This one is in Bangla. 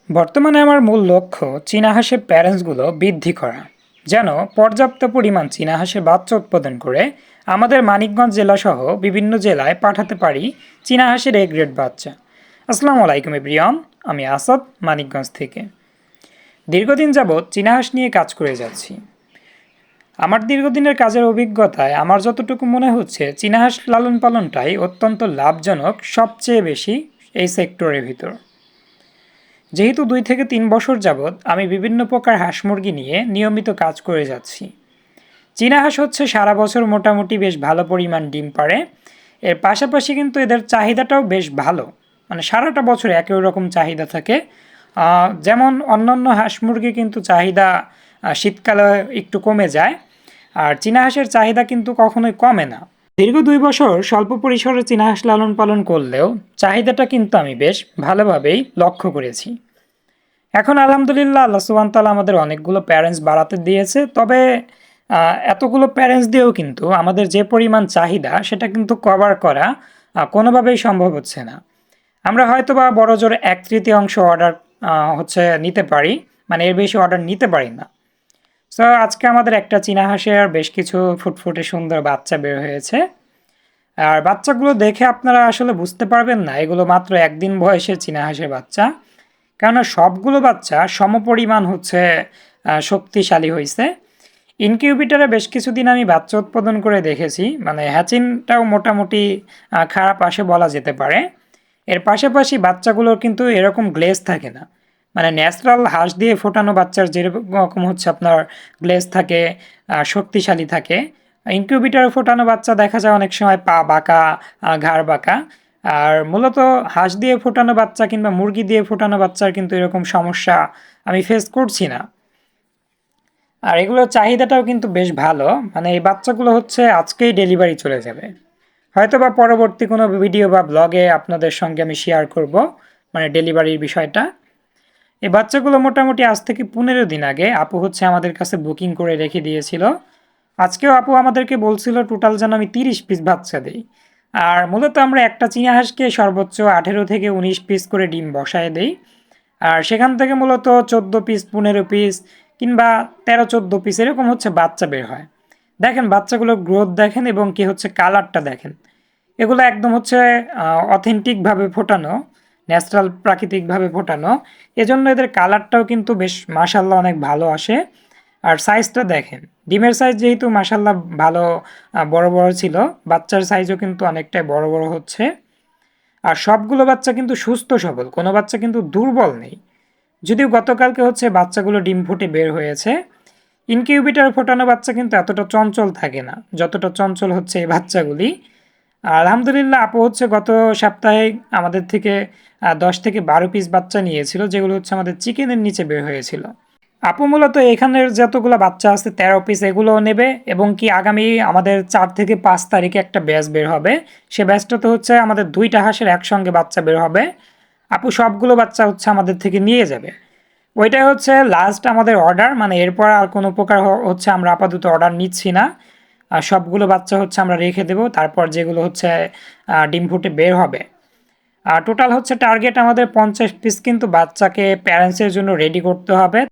বর্তমানে আমার মূল লক্ষ্য চীনা হাঁসের প্যারেন্টসগুলো বৃদ্ধি করা, যেন পর্যাপ্ত পরিমাণ চীনা হাঁসের বাচ্চা উৎপাদন করে আমাদের মানিকগঞ্জ জেলাসহ বিভিন্ন জেলায় পাঠাতে পারি চীনা হাঁসের এ গ্রেড বাচ্চা। আসসালামু আলাইকুম এভরিওয়ান, আমি আসাদ মানিকগঞ্জ থেকে। দীর্ঘদিন যাবৎ চীনা হাঁস নিয়ে কাজ করে যাচ্ছি। আমার দীর্ঘদিনের কাজের অভিজ্ঞতায় আমার যতটুকু মনে হচ্ছে চীনা হাঁস লালন পালনটাই অত্যন্ত লাভজনক সবচেয়ে বেশি এই সেক্টরের ভিতর। যেহেতু 2 থেকে 3 বছর যাবৎ আমি বিভিন্ন প্রকার হাঁস মুরগি নিয়ে নিয়মিত কাজ করে যাচ্ছি। চীনা হাঁস হচ্ছে সারা বছর মোটামুটি বেশ ভালো পরিমাণ ডিম পাড়ে। এর পাশাপাশি কিন্তু এদের চাহিদাটাও বেশ ভালো, মানে সারাটা বছর একই রকম চাহিদা থাকে। যেমন অন্যান্য হাঁস মুরগি কিন্তু চাহিদা শীতকালে একটু কমে যায়, আর চীনা হাঁসের চাহিদা কিন্তু কখনোই কমে না। দীর্ঘ 2 বছর স্বল্প পরিসরে চীনা হাঁস লালন পালন করলেও চাহিদাটা কিন্তু আমি বেশ ভালোভাবেই লক্ষ্য করেছি। এখন আলহামদুলিল্লাহ আল্লাহ সুবহান তাআলা আমাদের অনেকগুলো প্যারেন্টস বাড়াতে দিয়েছে। তবে এতগুলো প্যারেন্টস দিয়েও কিন্তু আমাদের যে পরিমাণ চাহিদা সেটা কিন্তু কভার করা কোনোভাবেই সম্ভব হচ্ছে না। আমরা হয়তোবা বড়জোর 1/3 অর্ডার নিতে পারি, মানে এর বেশি অর্ডার নিতে পারি না। সো আজকে আমাদের একটা চীনা হাঁসের বেশ কিছু ফুটফুটে সুন্দর বাচ্চা বের হয়েছে। আর বাচ্চাগুলো দেখে আপনারা আসলে বুঝতে পারবেন না এগুলো মাত্র 1 দিন বয়সের চীনা হাঁসের বাচ্চা, কেননা সবগুলো বাচ্চা সমপরিমাণ শক্তিশালী হয়েছে। ইনকিউবেটরে বেশ কিছুদিন আমি বাচ্চা উৎপাদন করে দেখেছি, মানে হ্যাচিংটাও মোটামুটি খারাপ আসে বলা যেতে পারে। এর পাশাপাশি বাচ্চাগুলোর কিন্তু এরকম গ্লেজ থাকে না, মানে ন্যাচারাল হাঁস দিয়ে ফোটানো বাচ্চার যেরকম আপনার গ্লেজ থাকে, শক্তিশালী থাকে। ইনকিউবেটরে ফোটানো বাচ্চা দেখা যায় অনেক সময় পা বাঁকা, ঘাড় বাঁকা। আর মূলত হাঁস দিয়ে ফোটানো বাচ্চা কিংবা মুরগি দিয়ে ফোটানো বাচ্চার কিন্তু এরকম সমস্যা আমি ফেস করছি না। আর এগুলোর চাহিদাটাও কিন্তু বেশ ভালো, মানে এই বাচ্চাগুলো আজকেই ডেলিভারি চলে যাবে। হয়তো বা পরবর্তী কোনো ভিডিও বা ব্লগে আপনাদের সঙ্গে আমি শেয়ার করব, মানে ডেলিভারির বিষয়টা। এই বাচ্চাগুলো মোটামুটি আজ থেকে 15 দিন আগে আপু আমাদের কাছে বুকিং করে রেখে দিয়েছিল। আজকেও আপু আমাদেরকে বলছিল টোটাল যেন আমি 30 পিস বাচ্চা দিই। আর মূলত আমরা একটা চীনা হাঁসকে সর্বোচ্চ 18 থেকে 19 পিস করে ডিম বসায় দেই। আর সেখান থেকে মূলত 14 পিস, 15 পিস কিংবা 13-14 পিস এরকম বাচ্চা বের হয়। দেখেন বাচ্চাগুলোর গ্রোথ দেখেন এবং কালারটা দেখেন। এগুলো একদম অথেন্টিকভাবে ফোটানো, ন্যাচারাল প্রাকৃতিকভাবে ফোটানো। এজন্য এদের কালারটাও কিন্তু বেশ মাশাল্লাহ অনেক ভালো আসে। আর সাইজটা দেখেন, ডিমের সাইজ যেহেতু মাশাল্লাহ ভালো বড় বড় ছিল, বাচ্চার সাইজও কিন্তু অনেকটাই বড় বড় হচ্ছে। আর সবগুলো বাচ্চা কিন্তু সুস্থ সবল, কোনো বাচ্চা কিন্তু দুর্বল নেই। যদিও গতকালকে বাচ্চাগুলো ডিম ফুটে বের হয়েছে। ইনকিউবেটর ফোটানো বাচ্চা কিন্তু এতটা চঞ্চল থাকে না যতটা চঞ্চল এই বাচ্চাগুলি। আলহামদুলিল্লাহ আপু গত সপ্তাহে আমাদের থেকে 10 থেকে 12 পিস বাচ্চা নিয়েছিল, যেগুলো আমাদের চিকেনের নিচে বের হয়েছিল। আপু মূলত এখানের যতগুলো বাচ্চা আছে 13 পিস এগুলো নেবে, এবং কি আগামী আমাদের 4 থেকে 5 তারিখে একটা ব্যাচ বের হবে। সে ব্যাচটাতে আমাদের 2টা হাঁসের একসঙ্গে বাচ্চা বের হবে। আপু সবগুলো বাচ্চা আমাদের থেকে নিয়ে যাবে। ওইটাই লাস্ট আমাদের অর্ডার, মানে এরপর আর কোনো প্রকার আমরা আপাতত অর্ডার নিচ্ছি না। আর সবগুলো বাচ্চা আমরা রেখে দেব, তারপর যেগুলো ডিম ফুটে বের হবে। আর টোটাল টার্গেট আমাদের 50 পিস কিন্তু বাচ্চাকে প্যারেন্টসের জন্য রেডি করতে হবে।